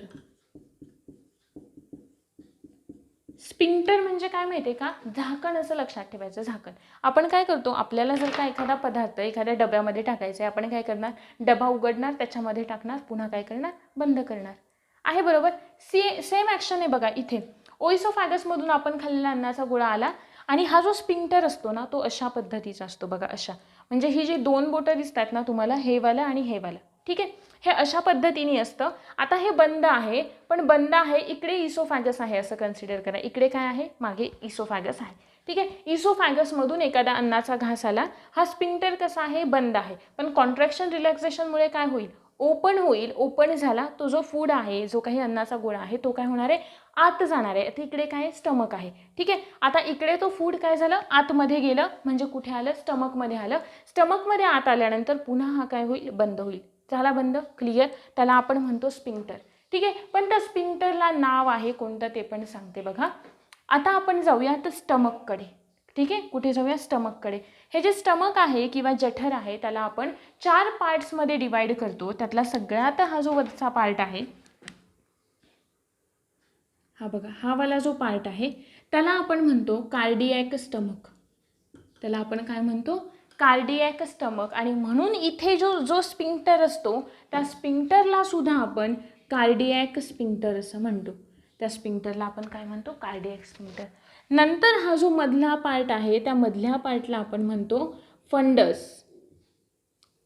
स्पिंक्टर म्हणजे काय माहिती आहे का, झाकण असं लक्षात ठेवायचं, झाकण. आपण काय करतो, आपल्याला जर का एखादा पदार्थ एखाद्या डब्यामध्ये टाकायचा आहे, आपण काय करणार, डबा उघडणार, त्याच्यामध्ये टाकणार, पुन्हा काय करणार, बंद करणार आहे, बरोबर. सेम ॲक्शन आहे बघा इथे. ओइसोफॅगसमधून आपण खाल्लेला अन्नाचा गोळा आला आणि हा जो स्पिंक्टर असतो ना तो अशा पद्धतीचा असतो बघा, अशा. म्हणजे ही जी दोन बोटं दिसतात ना तुम्हाला, हे वाला आणि हे वाला, ठीक आहे, हे अशा पद्धतीने असतं. आता हे बंद आहे, पण बंद आहे, इकडे इसोफॅगस आहे असं कन्सिडर करा. इकडे काय आहे, मागे इसोफॅगस आहे. ठीक आहे. इसोफॅगसमधून एखादा अन्नाचा घास आला, हा स्पिंक्टर कसा आहे, बंद आहे, पण कॉन्ट्रॅक्शन रिलॅक्सेशनमुळे काय होईल, ओपन होईल. ओपन झाला, तो जो फूड आहे, जो काही अन्नाचा गोळा आहे, तो काय होणार आहे, आत जाणार आहे. आता इकडे काय, स्टमक आहे. ठीक आहे. आता इकडे तो फूड काय झालं, आतमध्ये गेलं, म्हणजे कुठे आलं, स्टमकमध्ये आलं. स्टमकमध्ये आत आल्यानंतर पुन्हा हा काय होईल, बंद होईल. झाला बंद, क्लिअर. त्याला आपण म्हणतो स्पिंक्टर. ठीक आहे. पण त्या स्पिंक्टरला नाव आहे कोणतं ते पण सांगते बघा. आता आपण जाऊयात स्टमककडे. ठीक आहे. कुठे जाऊया, स्टमककडे. हे जे स्टमक आहे किंवा जठर आहे त्याला आपण 4 पार्ट्समध्ये डिवाइड करतो. त्यातला सगळ्यात हा जो वरचा पार्ट आहे, हा बघा, हा वाला जो पार्ट आहे त्याला आपण म्हणतो कार्डियॅक स्टमक. त्याला आपण काय म्हणतो, कार्डियॅक स्टमक. आणि म्हणून इथे जो स्पिंक्टर असतो त्या स्पिंक्टरला सुद्धा आपण कार्डियॅक स्पिंक्टर असं म्हणतो. त्या स्पिंक्टरला आपण काय म्हणतो, कार्डियॅक स्पिंक्टर. नंतर हा जो मधला पार्ट आहे त्या मधल्या पार्टला आपण म्हणतो फंडस.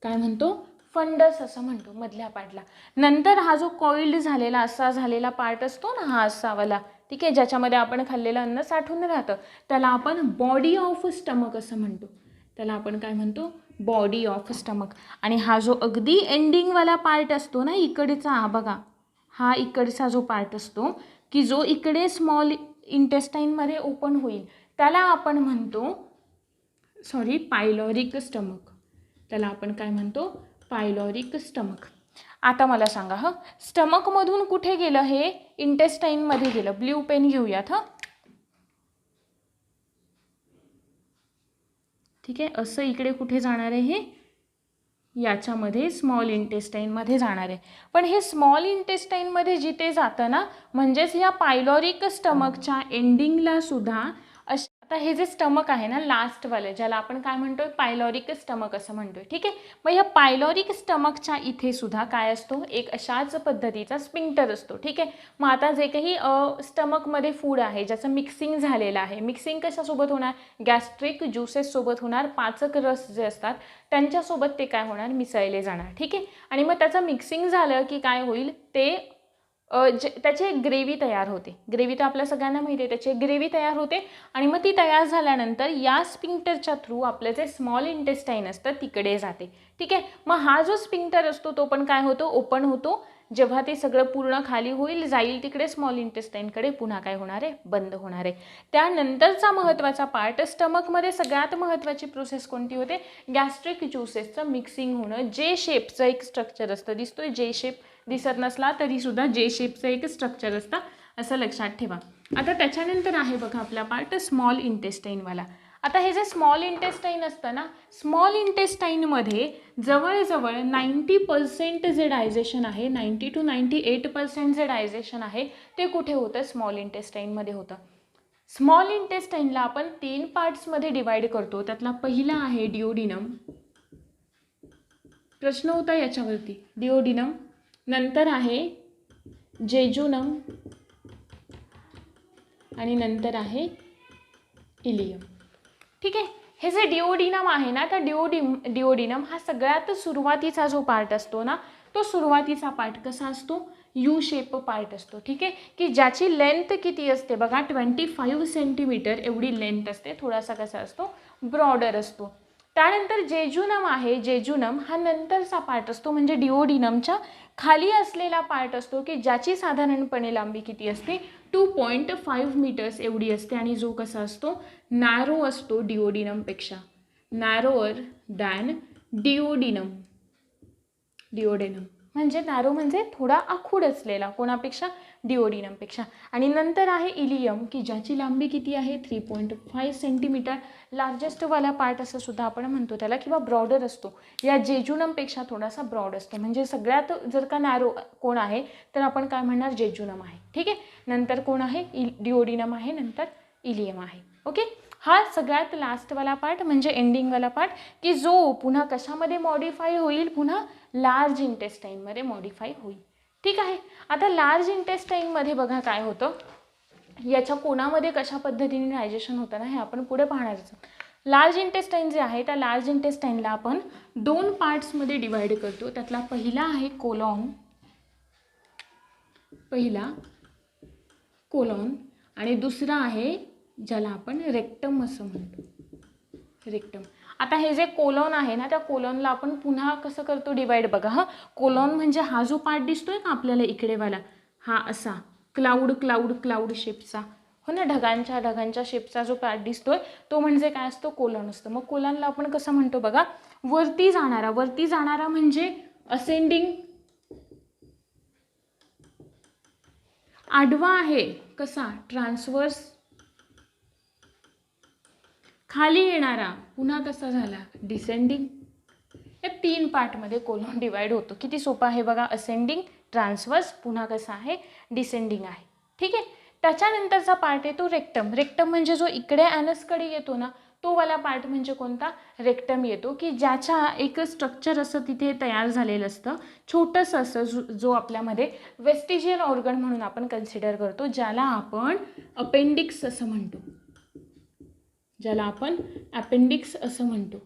काय म्हणतो, फंडस असं म्हणतो मधल्या पार्टला. नंतर हा जो कॉइल्ड झालेला असा झालेला पार्ट असतो ना, हा असावाला, ठीक आहे, ज्याच्यामध्ये आपण खाल्लेलं अन्न साठून राहतं, त्याला आपण बॉडी ऑफ स्टमक असं म्हणतो. त्याला आपण काय म्हणतो, बॉडी ऑफ स्टमक. आणि हा जो अगदी एंडिंगवाला पार्ट असतो ना इकडचा, हा बघा, हा इकडचा जो पार्ट असतो की जो इकडे स्मॉल इंटेस्टाईनमध्ये ओपन होईल, त्याला आपण म्हणतो पायलोरिक स्टमक. त्याला आपण काय म्हणतो, पायलोरिक स्टमक. आता मला सांगा, हं, स्टमकमधून कुठे गेलं, हे इंटेस्टाईनमध्ये गेलं. ब्ल्यू पेन घेऊयात. हं, ठीक आहे. असं इकडे कुठे जाणार आहे, हे याच्यामध्ये स्मॉल इंटेस्टाईनमध्ये जाणार आहे. पण हे स्मॉल इंटेस्टाईनमध्ये जिथे जातं ना, म्हणजेच या पायलोरिक स्टमकच्या एंडिंगला सुद्धा आता हे जे स्टमक आहे ना लास्टवालं, ज्याला आपण काय म्हणतोय पायलॉरिक स्टमक असं म्हणतोय, ठीक आहे. मग ह्या पायलॉरिक स्टमकच्या इथे सुद्धा काय असतो, एक अशाच पद्धतीचा स्पिंक्टर असतो, ठीक आहे. मग आता जे काही स्टमकमध्ये फूड आहे ज्याचं मिक्सिंग झालेलं आहे, मिक्सिंग कशासोबत होणार, गॅस्ट्रिक ज्युसेससोबत होणार, पाचक रस जे असतात त्यांच्यासोबत ते काय होणार, मिसळले जाणार, ठीक आहे. आणि मग त्याचं मिक्सिंग झालं की काय होईल, ते त्याची एक ग्रेव्ही तयार होते. ग्रेव्ही तर आपल्या सगळ्यांना माहिती आहे, त्याची एक ग्रेव्ही तयार होते आणि मग ती तयार झाल्यानंतर या स्पिंक्टरच्या थ्रू आपलं जे स्मॉल इंटेस्टाईन असतं तिकडे जाते, ठीक आहे. मग हा जो स्पिंक्टर असतो तो पण काय होतो, ओपन होतो. जेव्हा ते सगळं पूर्ण खाली होईल, जाईल तिकडे स्मॉल इंटेस्टाईनकडे, पुन्हा काय होणार आहे, बंद होणार आहे. त्यानंतरचा महत्त्वाचा पार्ट, स्टमकमध्ये सगळ्यात महत्त्वाची प्रोसेस कोणती होते, गॅस्ट्रिक ज्युसेसचं मिक्सिंग होणं. जे शेपचं एक स्ट्रक्चर असतं, दिसतोय जे शेप, दिसत नसला तरीसुद्धा जे शेपचं एक स्ट्रक्चर असतं असं लक्षात ठेवा. आता त्याच्यानंतर आहे बघा आपला पार्ट स्मॉल इंटेस्टाईनवाला. आता हे जे स्मॉल इंटेस्टाईन असतं ना, स्मॉल इंटेस्टाईनमध्ये जवळजवळ 90% जे डायजेशन आहे, 90 to 98% जे डायजेशन आहे ते कुठे होतं, स्मॉल इंटेस्टाईनमध्ये होतं. स्मॉल इंटेस्टाईनला आपण 3 पार्ट्समध्ये डिवाइड करतो. त्यातला पहिला आहे डिओडिनम. प्रश्न होता याच्यावरती, डिओडिनम. नंतर आहे जेजुनम आणि नंतर आहे इलियम, ठीक आहे. हे जे डिओडिनम आहे ना, त्या डिओडिनम हा सगळ्यात सुरुवातीचा जो पार्ट असतो ना, तो सुरुवातीचा पार्ट कसा असतो, यू शेप पार्ट असतो, ठीक आहे. की ज्याची लेंथ किती असते बघा, 25 सेंटीमीटर एवढी लेंथ असते. थोडासा कसा असतो, ब्रॉडर असतो. त्यानंतर जेजुनम आहे, जेजुनम हा नंतरचा पार्ट असतो, म्हणजे डिओडिनमच्या खाली असलेला पार्ट असतो की ज्याची साधारणपणे लांबी किती असते, 2.5 मीटर्स एवढी असते आणि जो कसा असतो, नॅरो असतो डिओडिनमपेक्षा, नॅरोअर दॅन डिओडिनम. डिओडिनम म्हणजे नॅरो म्हणजे थोडा आखूड असलेला, कोणापेक्षा, डिओडिनमपेक्षा. आणि नंतर आहे इलियम की ज्याची लांबी किती आहे, 3.5 सेंटीमीटर, लार्जेस्टवाला पार्ट असं सुद्धा आपण म्हणतो त्याला, किंवा ब्रॉडर असतो. या जेजुनमपेक्षा थोडासा ब्रॉड असतो, म्हणजे सगळ्यात जर का नॅरो कोण आहे तर आपण काय म्हणणार, जेजुनम आहे, ठीक आहे. नंतर कोण आहे, डिओडिनम आहे, नंतर इलियम आहे, ओके. हा सगळ्यात लास्टवाला पार्ट म्हणजे एंडिंगवाला पार्ट की जो पुन्हा कशामध्ये मॉडिफाय होईल, पुन्हा लार्ज इंटेस्टाईनमध्ये मॉडिफाय होईल, ठीक आहे. आता लार्ज इंटेस्टाईनमध्ये बघा काय होतं, याच्या कोणामध्ये कशा पद्धतीने डायजेशन होतं ना, हे आपण पुढे पाहणार आहोत. लार्ज इंटेस्टाईन जे आहे त्या लार्ज इंटेस्टाईनला आपण 2 पार्ट्समध्ये डिवाइड करतो. त्यातला पहिला आहे कोलॉन, आणि दुसरा आहे ज्याला आपण रेक्टम असं म्हणतो, रेक्टम. आता हे जे कोलॉन आहे ना, त्या कोलॉनला आपण पुन्हा कसं करतो डिवाइड बघा. हा कोलॉन म्हणजे हा जो पार्ट दिसतोय का आपल्याला इकडेवाला, हा असा क्लाउड शेपचा, हो ना, ढगांच्या शेपचा जो पार्ट दिसतोय तो म्हणजे काय असतो, कोलॉन असतो. मग कोलॉनला आपण कसं म्हणतो बघा, वरती जाणारा म्हणजे असेंडिंग. आडवा आहे कसा, ट्रान्सवर्स. खाली येणारा पुन्हा कसा झाला, डिसेंडिंग. या 3 पार्टमध्ये कोलॉन डिवाइड होतो. किती सोपं आहे बघा, असेंडिंग, ट्रान्सवर्स, पुन्हा कसा आहे, डिसेंडिंग आहे, ठीक आहे. त्याच्यानंतरचा पार्ट आहे तो रेक्टम. रेक्टम म्हणजे जो इकडे ॲनसकडे येतो ना, तो वाला पार्ट म्हणजे कोणता, रेक्टम येतो, की ज्याच्या एक स्ट्रक्चर असं तिथे तयार झालेलं असतं, छोटंसं असं, जो आपल्यामध्ये वेस्टिजियल ऑर्गन म्हणून आपण कन्सिडर करतो, ज्याला आपण अपेंडिक्स असं म्हणतो, असं म्हणतो,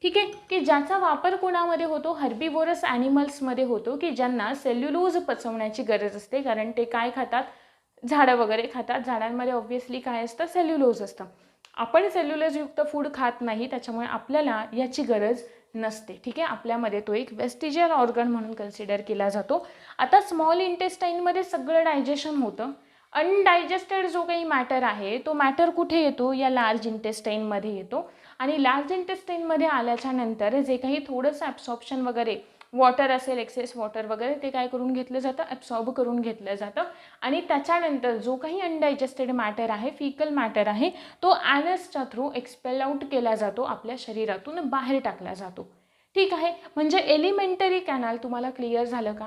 ठीक आहे. की ज्याचा वापर कोणामध्ये होतो, हर्बिवोरस ॲनिमल्समध्ये होतो, की ज्यांना सेल्युलोज पचवण्याची गरज असते, कारण ते काय खातात, झाडं वगैरे खातात. झाडांमध्ये ऑब्व्हियसली काय असतं, सेल्युलोज असतं. आपण सेल्युलोजयुक्त फूड खात नाही, त्याच्यामुळे आपल्याला याची गरज नसते, ठीक आहे. आपल्यामध्ये तो एक वेस्टिजियल ऑर्गन म्हणून कन्सिडर केला जातो. आता स्मॉल इंटेस्टाईनमध्ये सगळं डायजेशन होतं. अनडायजेस्टेड जो काही मॅटर आहे तो मॅटर कुठे येतो, या लार्ज इंटेस्टाईनमध्ये येतो. आणि लार्ज इंटेस्टाईनमध्ये आल्याच्या नंतर जे काही थोडंसं ॲब्सॉर्प्शन वगैरे, वॉटर असेल, एक्सेस वॉटर वगैरे, ते काय करून घेतलं जातं, ॲब्सॉर्ब करून घेतलं जातं. आणि त्याच्यानंतर जो काही अनडायजेस्टेड मॅटर आहे, फिकल मॅटर आहे, तो ॲनसच्या थ्रू एक्सपेल आउट केला जातो, आपल्या शरीरातून बाहेर टाकला जातो, ठीक आहे. म्हणजे एलिमेंटरी कॅनल तुम्हाला क्लिअर झालं का.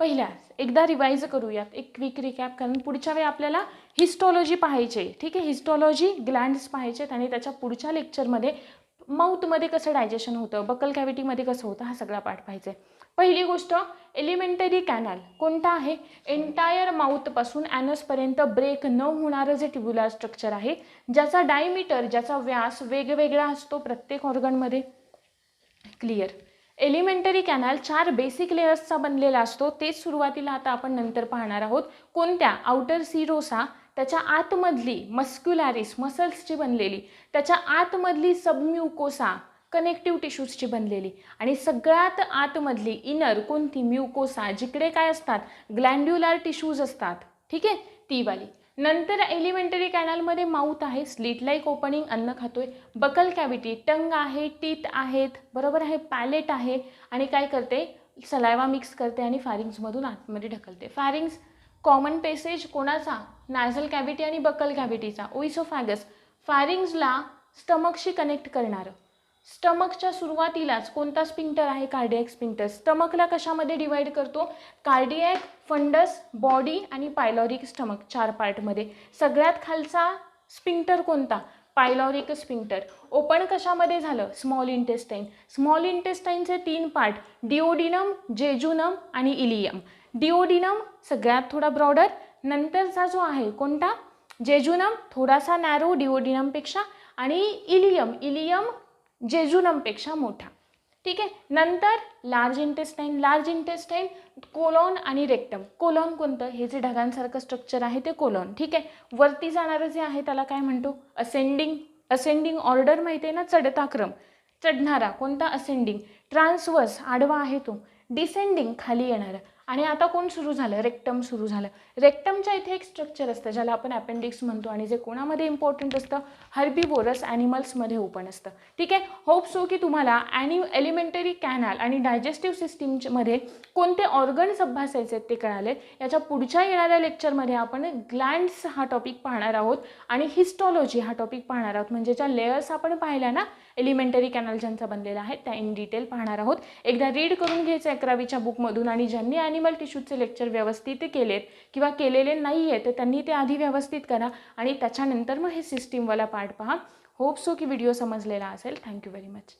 पहिल्याच एकदा रिवाईज करूयात, एक क्विक रिकॅप, कारण पुढच्या वेळी आपल्याला हिस्टॉलॉजी पाहायची आहे. ठीक आहे, हिस्टॉलॉजी ग्लँड्स पाहायचे आहेत आणि त्याच्या पुढच्या लेक्चरमध्ये माउथमध्ये कसं डायजेशन होतं, बकल कॅव्हिटीमध्ये कसं होतं, हा सगळा पार्ट पाहायचा आहे. पहिली गोष्ट, एलिमेंटरी कॅनल कोणता आहे? एंटायर माउथपासून ॲनसपर्यंत ब्रेक न होणारं जे ट्युब्युलर स्ट्रक्चर आहे, ज्याचा डायमीटर, ज्याचा व्यास वेगवेगळा असतो प्रत्येक ऑर्गनमध्ये. क्लिअर. एलिमेंटरी कॅनल 4 बेसिक लेयर्सचा बनलेला असतो. तेच सुरुवातीला आता आपण नंतर पाहणार आहोत. कोणत्या? आउटर सिरोसा, त्याच्या आतमधली मस्क्युलॅरिस मसल्सची बनलेली, त्याच्या आतमधली सबम्युकोसा कनेक्टिव्ह टिश्यूजची बनलेली, आणि सगळ्यात आतमधली इनर कोणती? म्युकोसा, जिकडे काय असतात? ग्लँड्युलर टिश्यूज असतात. ठीक आहे, ती वाली. नंतर एलिमेंटरी कॅनलमध्ये माउथ आहे, स्लिट लाईक ओपनिंग, अन्न खातोय. बकल कॅव्हिटी, टंग आहे, टीथ आहेत, बरोबर आहे, पॅलेट आहे, आणि काय करते? सलायवा मिक्स करते आणि फॅरिंग्समधून आतमध्ये ढकलते. फॅरिंग्स कॉमन पेसेज कोणाचा? नाझल कॅव्हिटी आणि बकल कॅव्हिटीचा. ओइसोफॅगस फॅरिंग्सला स्टमकशी कनेक्ट करणारं. स्टमकच्या सुरुवातीलाच कोणता स्पिंक्टर आहे? Cardiac sphincter. स्टमकला कशामध्ये डिवाइड करतो? कार्डियक, फंडस, बॉडी आणि पायलॉरिक स्टमक 4 पार्टमध्ये. सगळ्यात खालचा स्पिंक्टर कोणता? पायलॉरिक स्पिंक्टर. ओपन कशामध्ये झालं? Small intestine. स्मॉल इंटेस्टाईनचे 3 पार्ट, डिओडिनम, जेजुनम आणि इलियम. डिओडिनम सगळ्यात थोडा ब्रॉडर, नंतरचा जो आहे कोणता? जेजुनम थोडासा नॅरो डिओडिनमपेक्षा, आणि इलियम जेजुनमपेक्षा मोठा. ठीक आहे, नंतर large intestine. Large intestine colon आणि रेक्टम. कोलॉन कोणतं? हे जे ढगांसारखं स्ट्रक्चर आहे ते कोलॉन. ठीक आहे, वरती जाणारं जे आहे त्याला काय म्हणतो? असेंडिंग ऑर्डर माहिती आहे ना, चढता क्रम, चढणारा कोणता? असेंडिंग. ट्रान्सवर्स आडवा आहे तो. डिसेंडिंग खाली येणारा. आणि आता कोण सुरू झालं? रेक्टम सुरू झालं. रेक्टमच्या इथे एक स्ट्रक्चर असतं ज्याला आपण अपेंडिक्स म्हणतो, आणि जे कोणामध्ये इम्पॉर्टंट असतं? हर्बिवोरस ॲनिमल्समध्ये ओपन असतं. ठीक आहे, होप सो की तुम्हाला एलिमेंटरी कॅनल आणि डायजेस्टिव्ह सिस्टीममध्ये कोणते ऑर्गन्स अभ्यासायचे आहेत ते कळाले. याच्या पुढच्या येणाऱ्या लेक्चरमध्ये आपण ग्लँड्स हा टॉपिक पाहणार आहोत आणि हिस्टॉलॉजी हा टॉपिक पाहणार आहोत. म्हणजे ज्या लेयर्स आपण पाहिल्या ना एलिमेंटरी कॅनल ज्यांचा बनलेला आहे त्या इन डिटेल पाहणार आहोत. एकदा रीड करून घ्यायचं 11वीच्या बुकमधून, आणि ज्यांनी ॲनिमल टिश्यूचे लेक्चर व्यवस्थित केलेत किंवा केलेले नाही आहेत तर त्यांनी ते आधी व्यवस्थित करा, आणि त्याच्यानंतर मग हे सिस्टीमवाला पार्ट पहा. होप सो की व्हिडिओ समजलेला असेल. Thank you very much.